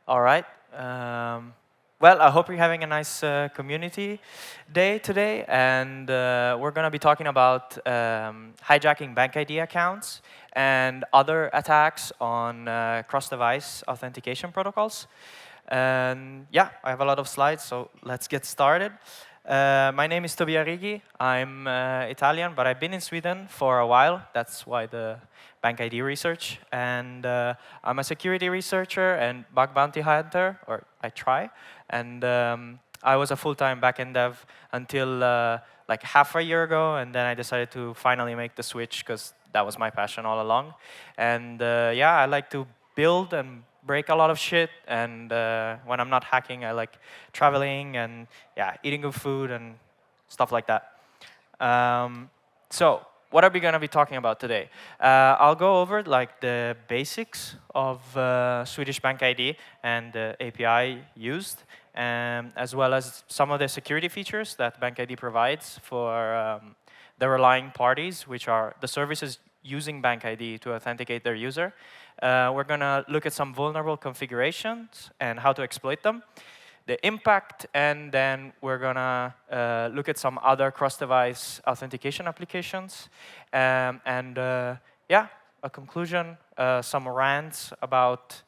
All right. Well, I hope you're having a nice community day today, and we're going to be talking about hijacking BankID accounts and other attacks on cross-device authentication protocols. And yeah, I have a lot of slides, so let's get started. My name is Tobia Righi. I'm Italian, but I've been in Sweden for a while. That's why the BankID research. And I'm a security researcher and bug bounty hunter, or I try. And I was a full-time backend dev until like half a year ago, and then I decided to finally make the switch because that was my passion all along. And yeah, I like to build and break a lot of shit, and when I'm not hacking, I like traveling and yeah, eating good food and stuff like that. So what are we going to be talking about today? I'll go over like the basics of Swedish BankID and the API used, as well as some of the security features that BankID provides for the relying parties, which are the services using BankID to authenticate their user. We're going to look at some vulnerable configurations and how to exploit them, the impact, and then we're going to look at some other cross-device authentication applications. Yeah, a conclusion, some rants about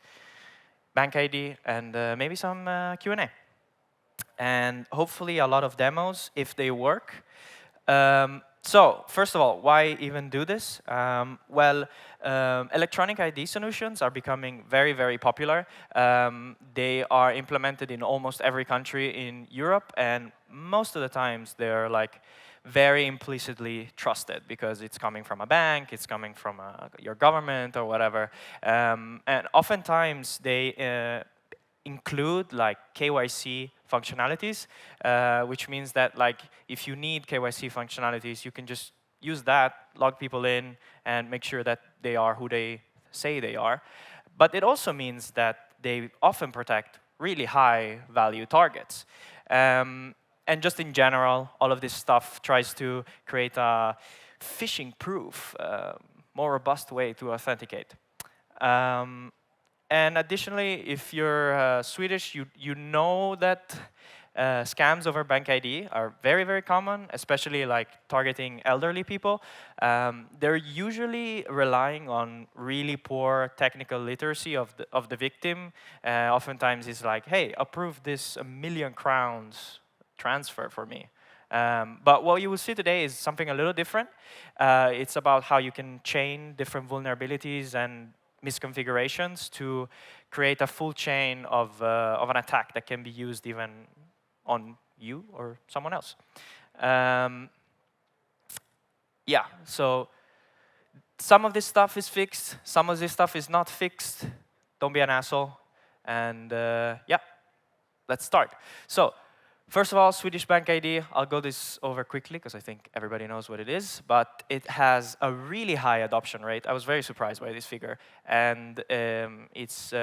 BankID, and maybe some Q&A. And hopefully a lot of demos if they work. So first of all, why even do this? Electronic ID solutions are becoming very, very popular. They are implemented in almost every country in Europe, and most of the times they're like very implicitly trusted because it's coming from a bank, it's coming from your government or whatever. And oftentimes they include like KYC functionalities, which means that like if you need KYC functionalities, you can just use that, log people in, and make sure that they are who they say they are. But it also means that they often protect really high value targets. And just in general, all of this stuff tries to create a phishing-proof, more robust way to authenticate. And additionally, if you're Swedish, you know that scams over BankID are very, very common, especially like targeting elderly people. They're usually relying on really poor technical literacy of the victim. Oftentimes it's like, hey, approve this 1,000,000 crowns transfer for me. But what you will see today is something a little different. It's about how you can chain different vulnerabilities and misconfigurations to create a full chain of an attack that can be used even on you or someone else. Yeah, so some of this stuff is fixed, some of this stuff is not fixed. Don't be an asshole. And yeah, let's start. So first of all, Swedish BankID, I'll go this over quickly because I think everybody knows what it is, but it has a really high adoption rate. I was very surprised by this figure. And it's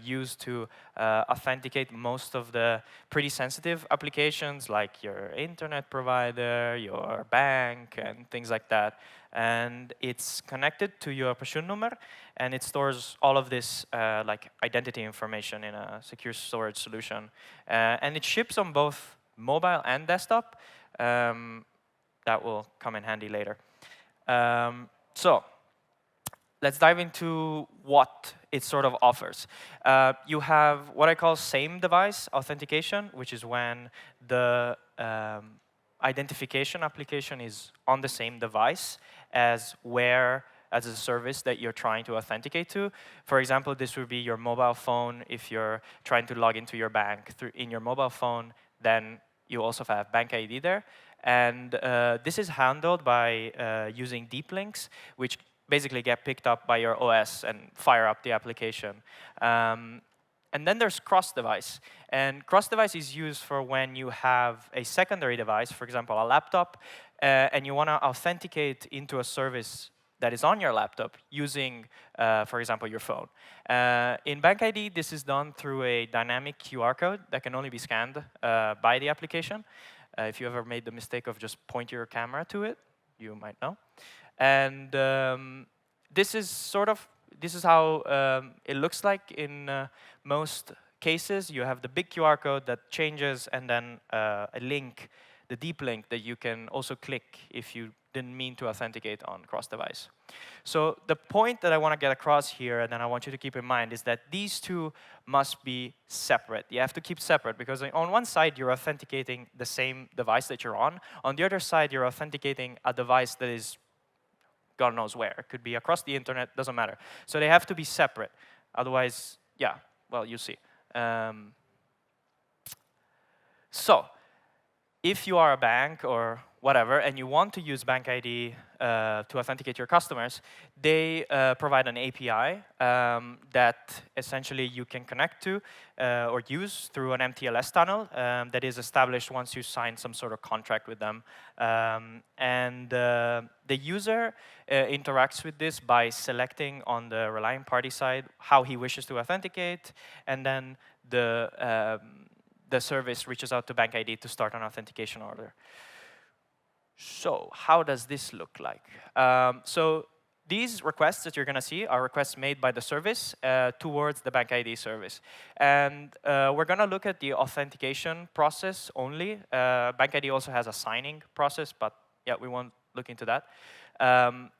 used to authenticate most of the pretty sensitive applications like your internet provider, your bank, and things like that. And it's connected to your personnummer, and it stores all of this like identity information in a secure storage solution. And it ships on both mobile and desktop. That will come in handy later. So let's dive into what it sort of offers. You have what I call same device authentication, which is when the identification application is on the same device as a service that you're trying to authenticate to. For example, this would be your mobile phone. If you're trying to log into your bank in your mobile phone, then you also have BankID there. And this is handled by using deep links, which basically get picked up by your OS and fire up the application. And then there's cross-device. And cross-device is used for when you have a secondary device, for example, a laptop, and you want to authenticate into a service that is on your laptop using, for example, your phone. In BankID, this is done through a dynamic QR code that can only be scanned by the application. If you ever made the mistake of just pointing your camera to it, you might know. And this is how it looks like in most cases, you have the big QR code that changes, and then a link, the deep link that you can also click if you didn't mean to authenticate on cross-device. So the point that I want to get across here, and then I want you to keep in mind, is that these two must be separate. You have to keep separate, because on one side, you're authenticating the same device that you're on. On the other side, you're authenticating a device that is God knows where. It could be across the internet, doesn't matter. So they have to be separate. Otherwise, yeah, well, you see. So if you are a bank or whatever, and you want to use BankID to authenticate your customers, they provide an API that essentially you can connect to or use through an MTLS tunnel that is established once you sign some sort of contract with them. The user interacts with this by selecting on the relying party side how he wishes to authenticate, and then the service reaches out to BankID to start an authentication order. So how does this look like? So these requests that you're going to see are requests made by the service towards the BankID service. And we're going to look at the authentication process only. BankID also has a signing process, but yeah, we won't look into that.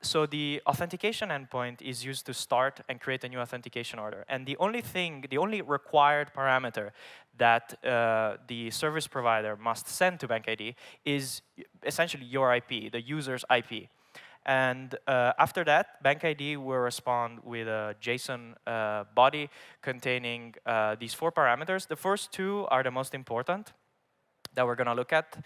So the authentication endpoint is used to start and create a new authentication order. And the only required parameter that the service provider must send to BankID is essentially your IP, the user's IP. And after that, BankID will respond with a JSON body containing these 4 parameters. The first 2 are the most important that we're going to look at.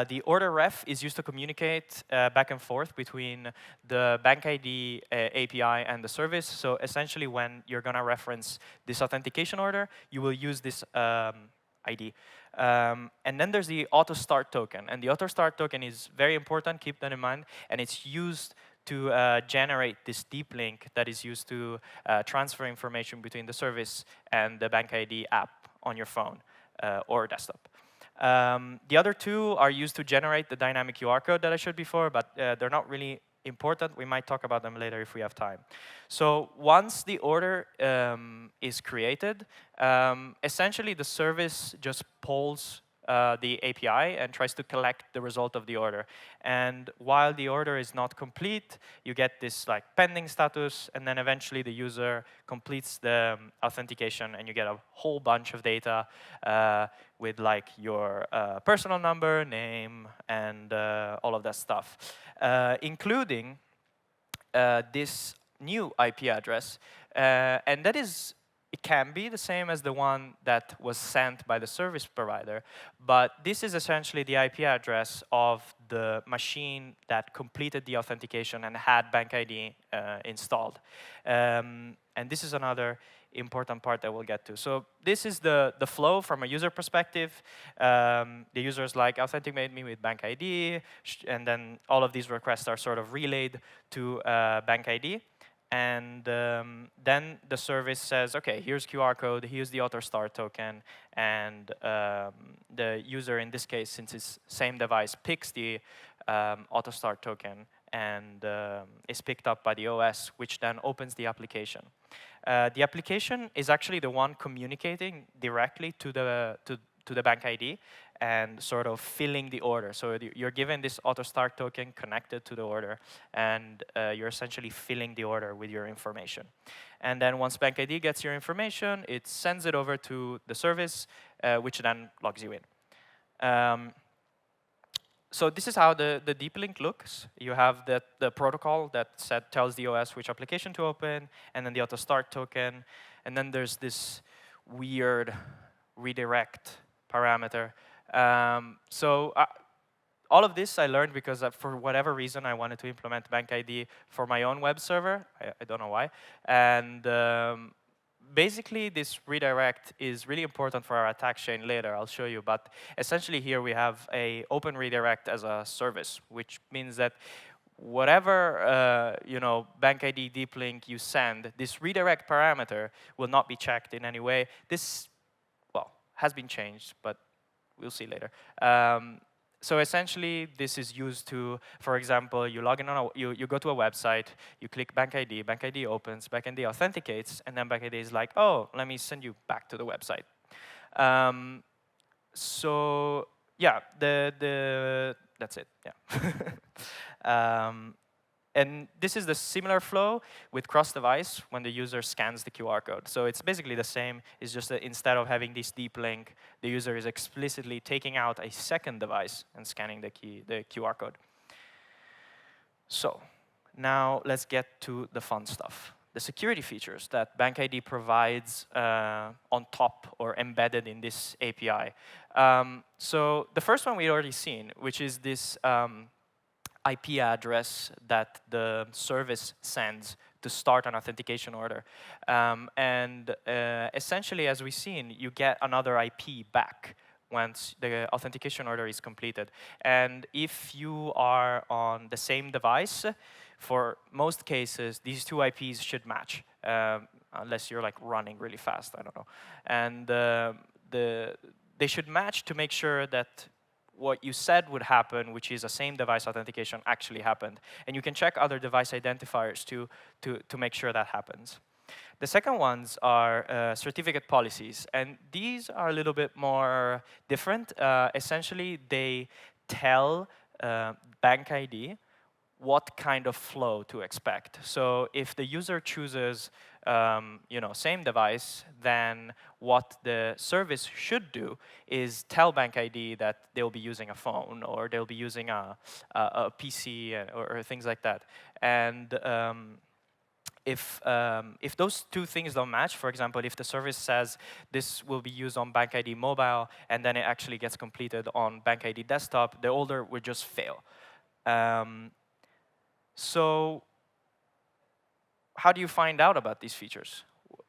The order ref is used to communicate back and forth between the BankID API and the service. So essentially, when you're going to reference this authentication order, you will use this ID. And then there's the auto start token. And the auto start token is very important, keep that in mind. And it's used to generate this deep link that is used to transfer information between the service and the BankID app on your phone or desktop. The other 2 are used to generate the dynamic QR code that I showed before, but they're not really important. We might talk about them later if we have time. So once the order is created, essentially the service just polls the API and tries to collect the result of the order. And while the order is not complete, you get this like pending status, and then eventually the user completes the authentication, and you get a whole bunch of data with like your personal number, name, and all of that stuff, including this new IP address, and that is. It can be the same as the one that was sent by the service provider, but this is essentially the IP address of the machine that completed the authentication and had BankID installed. And this is another important part that we'll get to. So this is the flow from a user perspective. The user is like, authenticate me with BankID, and then all of these requests are sort of relayed to BankID. And then the service says, OK, here's QR code, here's the auto start token, and the user, in this case, since it's same device, picks the auto start token and is picked up by the OS, which then opens the application. The application is actually the one communicating directly to the BankID and sort of filling the order. So you're given this auto start token connected to the order, and you're essentially filling the order with your information. And then once BankID gets your information, it sends it over to the service, which then logs you in. So this is how the deep link looks. You have the protocol that tells the OS which application to open, and then the auto start token, and then there's this weird redirect parameter. All of this I learned because for whatever reason I wanted to implement BankID for my own web server. I don't know why. And basically this redirect is really important for our attack chain later. I'll show you. But essentially here we have a open redirect as a service, which means that whatever BankID deep link you send, this redirect parameter will not be checked in any way. This has been changed, but we'll see later. So essentially, this is used to, for example, you log in on you go to a website, you click BankID, BankID opens, BankID authenticates, and then BankID is like, oh, let me send you back to the website. So yeah, that's it. Yeah. And this is the similar flow with cross-device when the user scans the QR code. So it's basically the same. It's just that instead of having this deep link, the user is explicitly taking out a second device and scanning the QR code. So now let's get to the fun stuff. The security features that BankID provides on top or embedded in this API. So the first one we already seen, which is this IP address that the service sends to start an authentication order. Essentially, as we've seen, you get another IP back once the authentication order is completed. And if you are on the same device, for most cases, these two IPs should match, unless you're like running really fast, I don't know. And they should match to make sure that what you said would happen, which is a same device authentication, actually happened. And you can check other device identifiers to make sure that happens. The second ones are certificate policies. And these are a little bit more different. Essentially, they tell BankID what kind of flow to expect. So if the user chooses same device, then what the service should do is tell BankID that they'll be using a phone or they'll be using a PC or things like that. And if those two things don't match, for example, if the service says this will be used on BankID mobile and then it actually gets completed on BankID desktop, the order would just fail. So how do you find out about these features?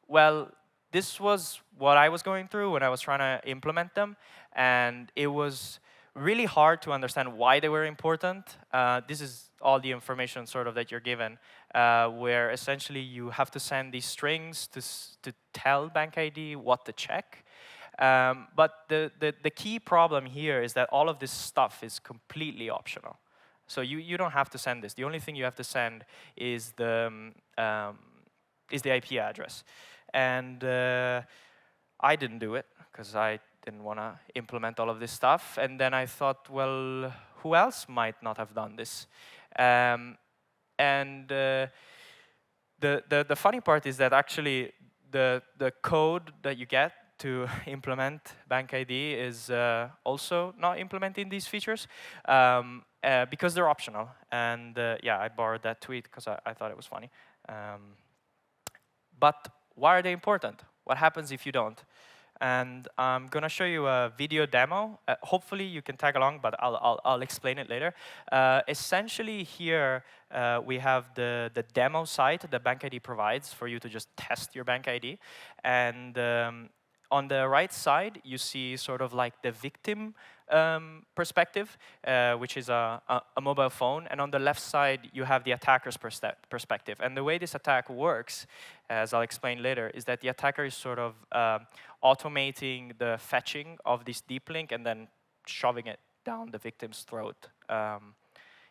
Well, this was what I was going through when I was trying to implement them, and it was really hard to understand why they were important. This is all the information sort of that you're given, where essentially you have to send these strings to tell BankID what to check. But the key problem here is that all of this stuff is completely optional. So you don't have to send this. The only thing you have to send is the IP address. And I didn't do it because I didn't want to implement all of this stuff. And then I thought, well, who else might not have done this? The funny part is that actually the code that you get to implement BankID is also not implementing these features because they're optional. And yeah, I borrowed that tweet because I thought it was funny. But why are they important? What happens if you don't? And I'm going to show you a video demo. Hopefully you can tag along, but I'll explain it later. Essentially here we have the demo site that BankID provides for you to just test your BankID. And on the right side, you see sort of like the victim perspective, which is a mobile phone. And on the left side, you have the attacker's perspective. And the way this attack works, as I'll explain later, is that the attacker is sort of automating the fetching of this deep link and then shoving it down the victim's throat,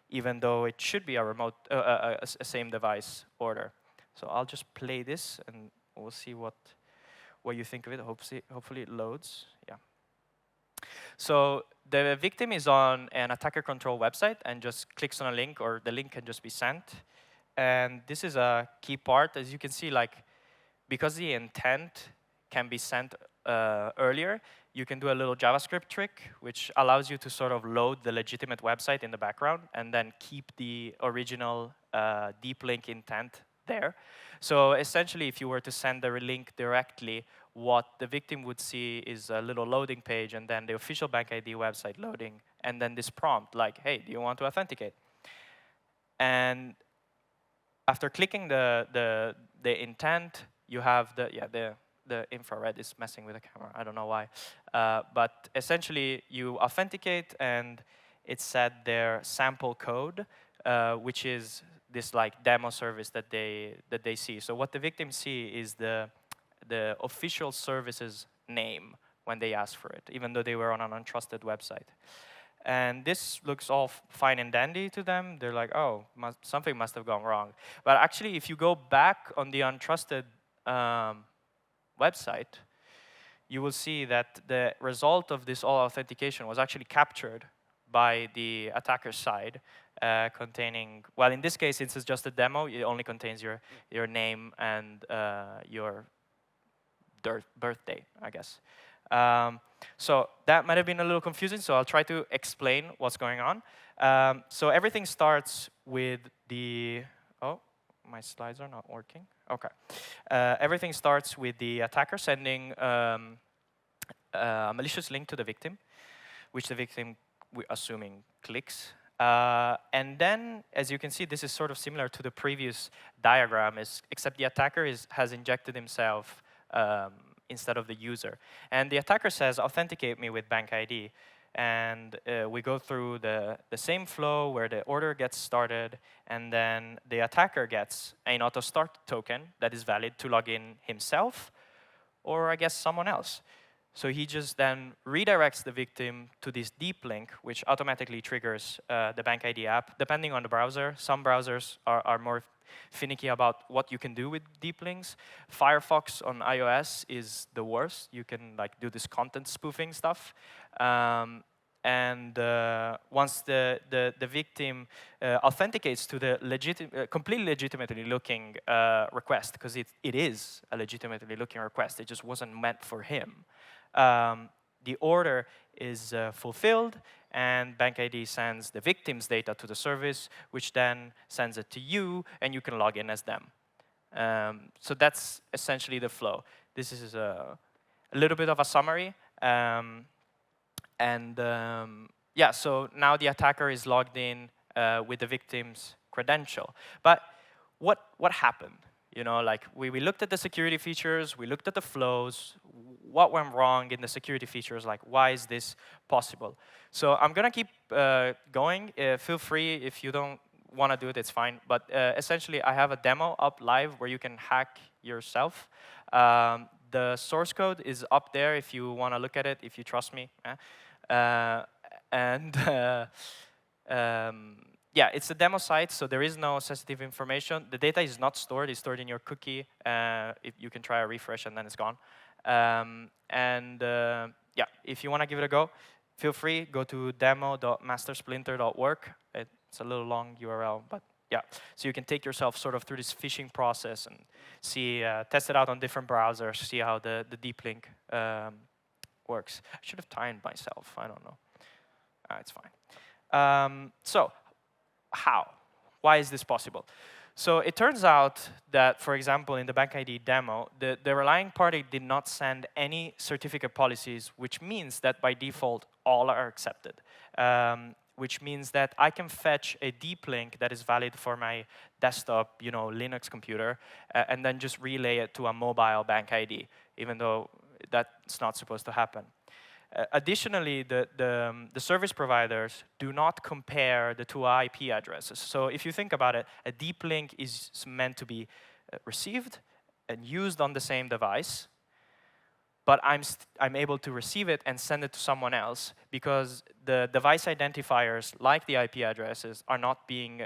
even though it should be a remote, a same device order. So I'll just play this, and we'll see what you think of it. Hopefully it loads. Yeah. So the victim is on an attacker control website and just clicks on a link, or the link can just be sent. And this is a key part. As you can see, like, because the intent can be sent earlier, you can do a little JavaScript trick, which allows you to sort of load the legitimate website in the background and then keep the original deep link intent there. So essentially, if you were to send the link directly, what the victim would see is a little loading page and then the official BankID website loading, and then this prompt like, hey, do you want to authenticate? And after clicking the intent, you have the infrared is messing with the camera. I don't know why. But essentially, you authenticate, and it set their sample code, which is this like demo service that they see. So what the victims see is the official service's name when they ask for it, even though they were on an untrusted website. And this looks all fine and dandy to them. They're like, oh, something must have gone wrong. But actually, if you go back on the untrusted website, you will see that the result of this all authentication was actually captured by the attacker side, containing, well, in this case, since it's just a demo, it only contains your name and your birthday, I guess. So that might have been a little confusing, so I'll try to explain what's going on. So everything starts with the, oh, my slides are not working. Okay. Everything starts with the attacker sending a malicious link to the victim, which the victim, we're assuming, clicks. And then, as you can see, this is sort of similar to the previous diagram, except the attacker has injected himself instead of the user. And the attacker says, authenticate me with BankID. And we go through the same flow where the order gets started, and then the attacker gets an auto-start token that is valid to log in himself, or I guess someone else. So he just then redirects the victim to this deep link, which automatically triggers the BankID app, depending on the browser. Some browsers are more finicky about what you can do with deep links. Firefox on iOS is the worst. You can like do this content spoofing stuff. And once the victim authenticates to the completely legitimately looking request, because it is a legitimately looking request, it just wasn't meant for him. The order is fulfilled, and BankID sends the victim's data to the service, which then sends it to you, and you can log in as them. So that's essentially the flow. This is a little bit of a summary. Yeah, so now the attacker is logged in with the victim's credential. But what happened? You know, like we looked at the security features, we looked at the flows, what went wrong in the security features, like why is this possible? So I'm gonna keep going. Feel free if you don't wanna do it, it's fine. But essentially, I have a demo up live where you can hack yourself. The source code is up there if you wanna look at it, if you trust me. Yeah, it's a demo site, so there is no sensitive information. The data is not stored, it's stored in your cookie. If you can try a refresh and then it's gone. Yeah, if you want to give it a go, feel free, go to demo.mastersplinter.org. It's a little long URL, but yeah. So you can take yourself sort of through this phishing process and see, test it out on different browsers, see how the deep link works. I should have timed myself, I don't know. It's fine. So, how? Why is this possible? So it turns out that, for example, in the BankID demo, the relying party did not send any certificate policies, which means that by default, all are accepted. Which means that I can fetch a deep link that is valid for my desktop, you know, Linux computer, and then just relay it to a mobile BankID, even though that's not supposed to happen. Additionally, the service providers do not compare the two IP addresses. So if you think about it, a deep link is meant to be received and used on the same device, but I'm able to receive it and send it to someone else because the device identifiers, like the IP addresses, are not being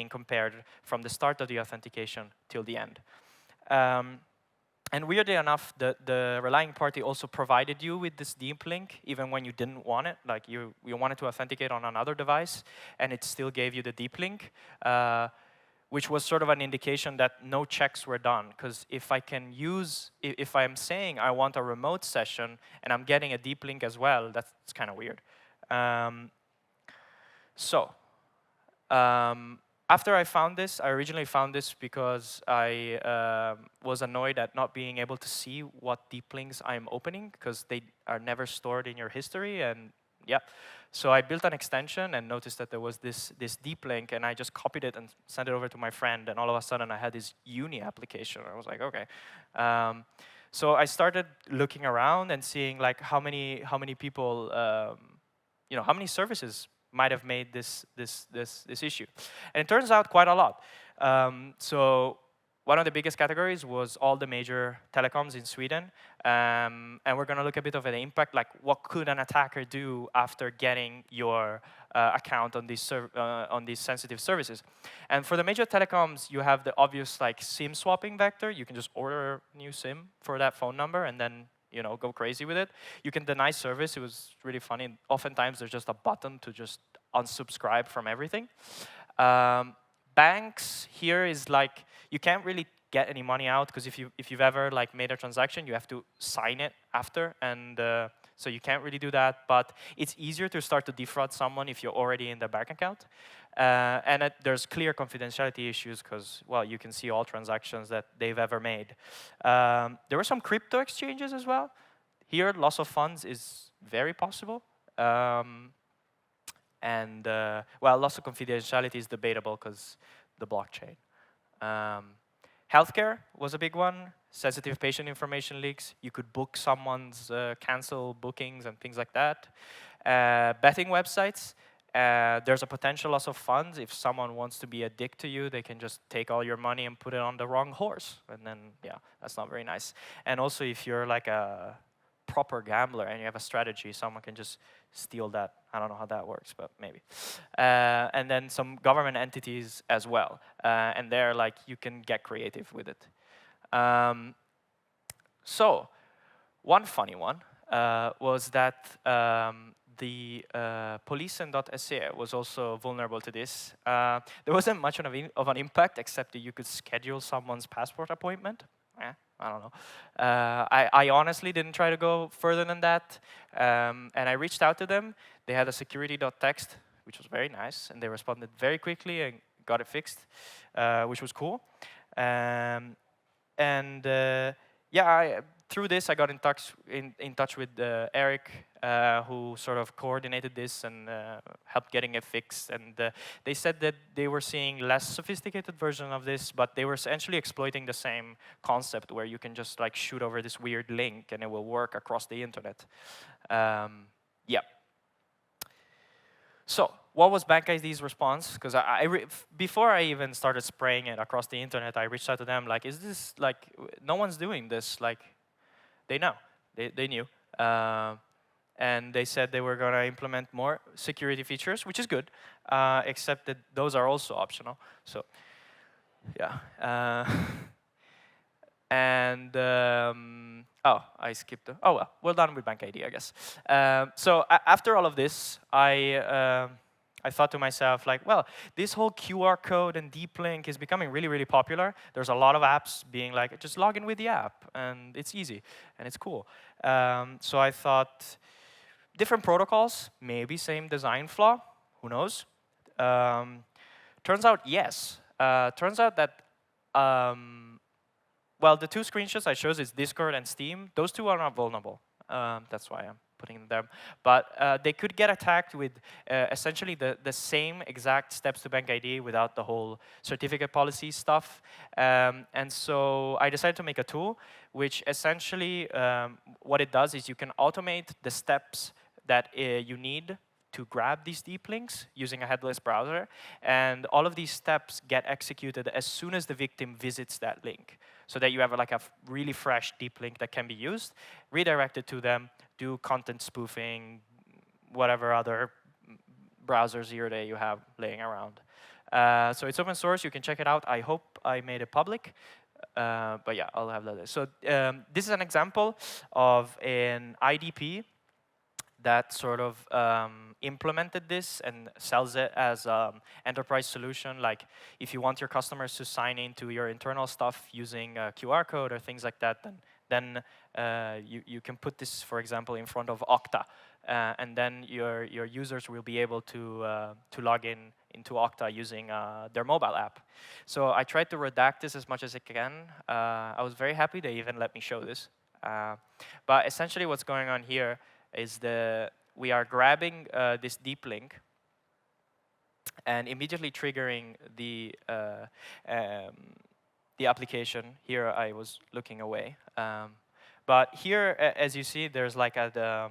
compared from the start of the authentication till the end. And weirdly enough, the relying party also provided you with this deep link, even when you didn't want it. Like you wanted to authenticate on another device, and it still gave you the deep link, which was sort of an indication that no checks were done. Because if I'm saying I want a remote session, and I'm getting a deep link as well, that's kind of weird. After I found this, I originally found this because I was annoyed at not being able to see what deep links I'm opening because they are never stored in your history. And yeah, so I built an extension and noticed that there was this deep link, and I just copied it and sent it over to my friend. And all of a sudden, I had this uni application. I was like, okay. So I started looking around and seeing like how many people, how many services might have made this issue. And it turns out quite a lot. So one of the biggest categories was all the major telecoms in Sweden. And we're going to look a bit of an impact, like what could an attacker do after getting your account on these sensitive services. And for the major telecoms, you have the obvious like SIM swapping vector. You can just order a new SIM for that phone number and then go crazy with it. You can deny service. It was really funny. Oftentimes, there's just a button to just unsubscribe from everything. Banks here is like, you can't really get any money out because if you've ever like made a transaction, you have to sign it after, and so you can't really do that. But it's easier to start to defraud someone if you're already in their bank account, and there's clear confidentiality issues because, well, you can see all transactions that they've ever made. There were some crypto exchanges as well. Here, loss of funds is very possible. And well, loss of confidentiality is debatable because the blockchain. Healthcare was a big one. Sensitive patient information leaks. You could book someone's cancel bookings and things like that. Betting websites. There's a potential loss of funds. If someone wants to be a dick to you, they can just take all your money and put it on the wrong horse. And then, yeah, that's not very nice. And also, if you're like a proper gambler and you have a strategy, someone can just steal that. I don't know how that works, but maybe. And then some government entities as well. And there, like, you can get creative with it. So, one funny one was that the polisen.se was also vulnerable to this. There wasn't much of an impact, except that you could schedule someone's passport appointment. I don't know. I honestly didn't try to go further than that. And I reached out to them. They had a security.txt, which was very nice. And they responded very quickly and got it fixed, which was cool. Yeah, through this, I got in touch with Eric, who sort of coordinated this and helped getting it fixed. And they said that they were seeing less sophisticated version of this, but they were essentially exploiting the same concept where you can just like shoot over this weird link and it will work across the internet. Yeah. So, what was BankID's response? Because before I even started spraying it across the internet, I reached out to them like, is this like, no one's doing this, like, they know, they knew. And they said they were going to implement more security features, which is good, except that those are also optional. So, yeah. And, oh, I skipped. Oh, well done with BankID, I guess. So after all of this, I thought to myself, like, well, this whole QR code and deep link is becoming really, really popular. There's a lot of apps being like, just log in with the app, and it's easy, and it's cool. So I thought, different protocols, maybe same design flaw, who knows? Turns out, yes. Turns out that, well, the two screenshots I chose is Discord and Steam. Those two are not vulnerable. That's why I'm putting them. But they could get attacked with essentially the same exact steps to BankID without the whole certificate policy stuff. And so I decided to make a tool, which essentially what it does is you can automate the steps that you need to grab these deep links using a headless browser. And all of these steps get executed as soon as the victim visits that link, so that you have like a really fresh deep link that can be used, redirected to them, do content spoofing, whatever other browsers here that you have laying around. So it's open source, you can check it out. I hope I made it public. But yeah, I'll have that. So this is an example of an IDP that sort of implemented this and sells it as an enterprise solution. Like, if you want your customers to sign into your internal stuff using a QR code or things like that, then you can put this, for example, in front of Okta. And then your users will be able to log into Okta using their mobile app. So I tried to redact this as much as I can. I was very happy they even let me show this. But essentially what's going on here is we are grabbing this deep link and immediately triggering the application. Here I was looking away. But here, as you see, there's like a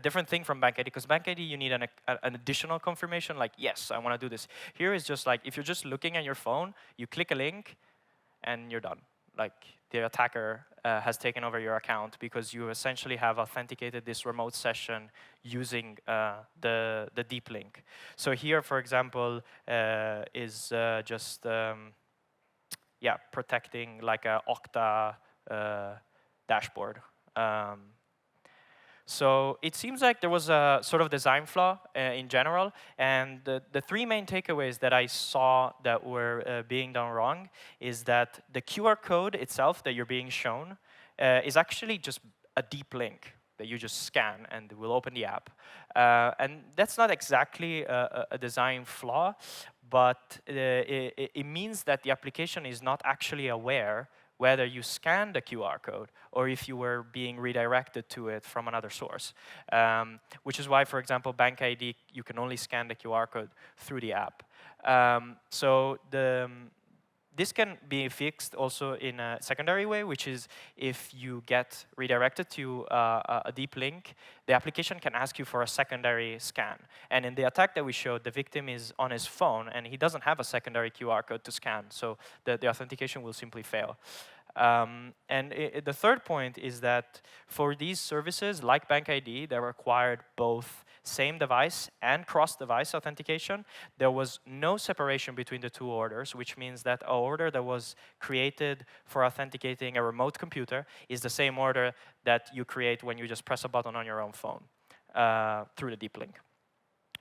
different thing from BankID, because BankID you need an additional confirmation, like, yes, I want to do this. Here is just like, if you're just looking at your phone, you click a link, and you're done. Like the attacker has taken over your account because you essentially have authenticated this remote session using the deep link. So here, for example, is just yeah, protecting like a Okta dashboard. So it seems like there was a sort of design flaw in general, and the three main takeaways that I saw that were being done wrong is that the QR code itself that you're being shown is actually just a deep link that you just scan and it will open the app. And that's not exactly a design flaw, but it means that the application is not actually aware whether you scan the QR code or if you were being redirected to it from another source. Which is why, for example, BankID, you can only scan the QR code through the app. This can be fixed also in a secondary way, which is if you get redirected to a deep link, the application can ask you for a secondary scan. And in the attack that we showed, the victim is on his phone, and he doesn't have a secondary QR code to scan, so the authentication will simply fail. The third point is that for these services, like BankID, that required both same device and cross-device authentication, there was no separation between the two orders, which means that an order that was created for authenticating a remote computer is the same order that you create when you just press a button on your own phone through the deep link,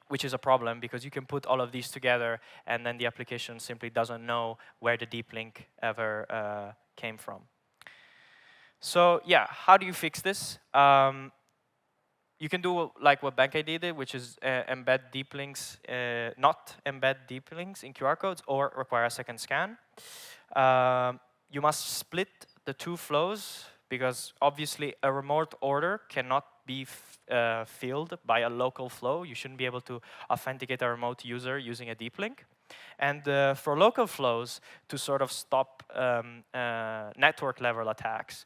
which is a problem because you can put all of these together and then the application simply doesn't know where the deep link ever came from. So yeah, how do you fix this? You can do like what BankID did, which is embed deep links, not embed deep links in QR codes or require a second scan. You must split the two flows because obviously a remote order cannot be filled by a local flow. You shouldn't be able to authenticate a remote user using a deep link. And for local flows, to sort of stop network level attacks,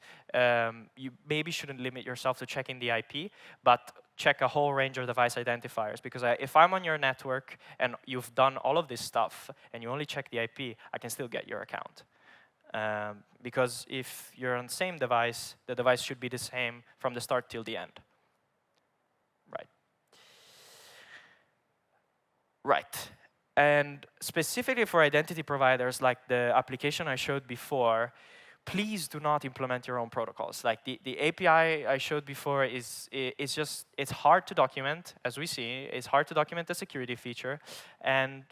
you maybe shouldn't limit yourself to checking the IP, but check a whole range of device identifiers. Because if I'm on your network and you've done all of this stuff and you only check the IP, I can still get your account. Because if you're on the same device, the device should be the same from the start till the end. Right. Right. And specifically for identity providers, like the application I showed before, please do not implement your own protocols. Like the API I showed before it's hard to document, as we see. It's hard to document the security feature. And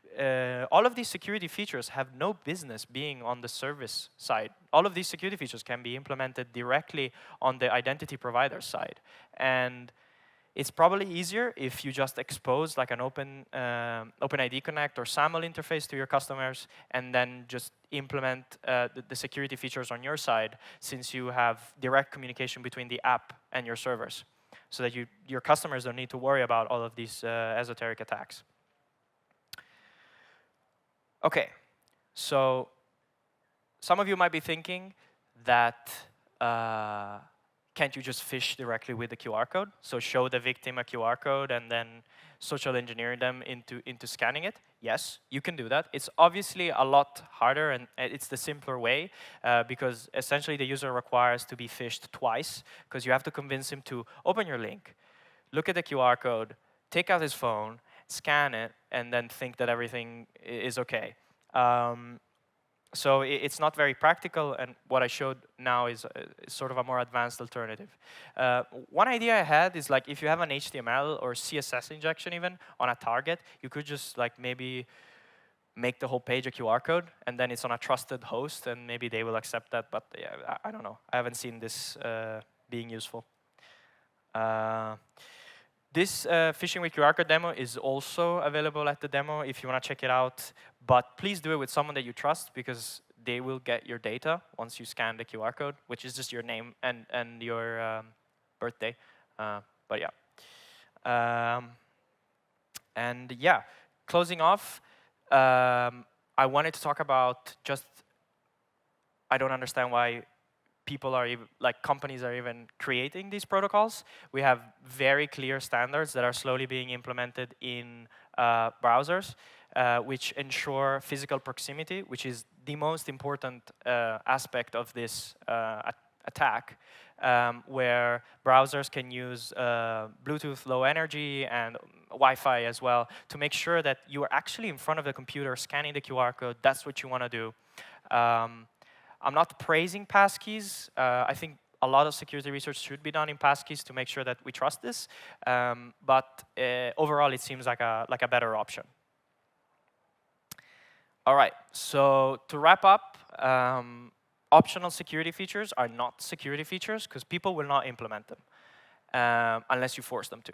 all of these security features have no business being on the service side. All of these security features can be implemented directly on the identity provider side. And it's probably easier if you just expose like an OpenID Connect or SAML interface to your customers and then just implement the security features on your side, since you have direct communication between the app and your servers, so that your customers don't need to worry about all of these esoteric attacks. Okay, so some of you might be thinking that can't you just phish directly with the QR code? So show the victim a QR code and then social engineer them into scanning it? Yes, you can do that. It's obviously a lot harder, and it's the simpler way because essentially the user requires to be phished twice, because you have to convince him to open your link, look at the QR code, take out his phone, scan it, and then think that everything is okay. So it's not very practical, and what I showed now is sort of a more advanced alternative. One idea I had is like if you have an HTML or CSS injection even on a target, you could just like maybe make the whole page a QR code, and then it's on a trusted host, and maybe they will accept that, but yeah, I don't know. I haven't seen this being useful. This phishing with QR code demo is also available at the demo if you want to check it out. But please do it with someone that you trust, because they will get your data once you scan the QR code, which is just your name and your birthday. But yeah. And yeah, closing off, I wanted to talk about just, I don't understand why people are even, like companies are even creating these protocols. We have very clear standards that are slowly being implemented in browsers. which ensure physical proximity, which is the most important aspect of this attack, where browsers can use Bluetooth Low Energy and Wi-Fi as well to make sure that you are actually in front of the computer scanning the QR code. That's what you want to do. I'm not praising passkeys. I think a lot of security research should be done in passkeys to make sure that we trust this. But overall, it seems like a better option. All right, so to wrap up, optional security features are not security features because people will not implement them unless you force them to.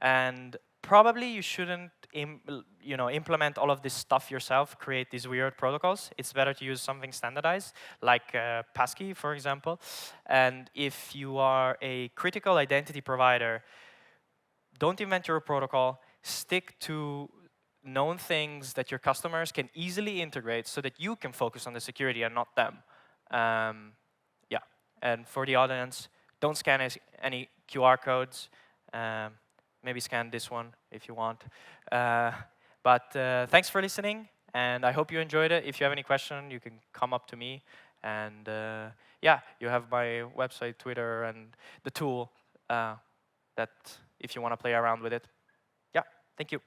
And probably you shouldn't implement all of this stuff yourself, create these weird protocols. It's better to use something standardized, like passkey, for example. And if you are a critical identity provider, don't invent your protocol. Stick to known things that your customers can easily integrate so that you can focus on the security and not them. Yeah, and for the audience, don't scan any QR codes. Maybe scan this one if you want. But thanks for listening, and I hope you enjoyed it. If you have any question, you can come up to me. And yeah, you have my website, Twitter, and the tool that if you want to play around with it. Yeah, thank you.